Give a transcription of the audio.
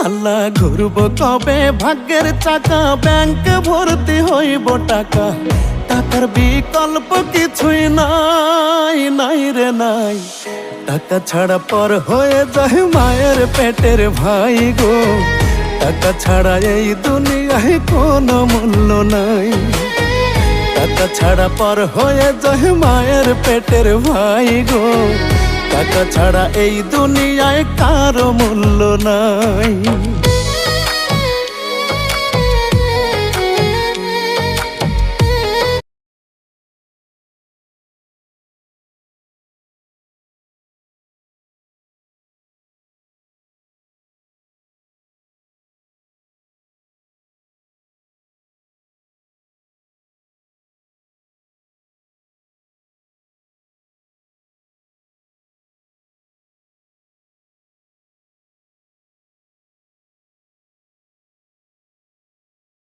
আল্লাহ ঘুরব কবে ভাগ্যের চাকা, ব্যাংকে ভর্তি হইব টাকা, টাকার বিকল্প কিছুই নাই, নাই রে নাই। টাকা ছাড়া পর হয়ে যায় মায়ের পেটের ভাই গো, টাকা ছাড়া এই দুনিয়ায় কোনো মূল্য নাই। টাকা ছাড়া পর হয়ে যায় মায়ের পেটের ভাই গো, টাকা ছাড়া এই দুনিয়ায় কারো মূল্য নাই।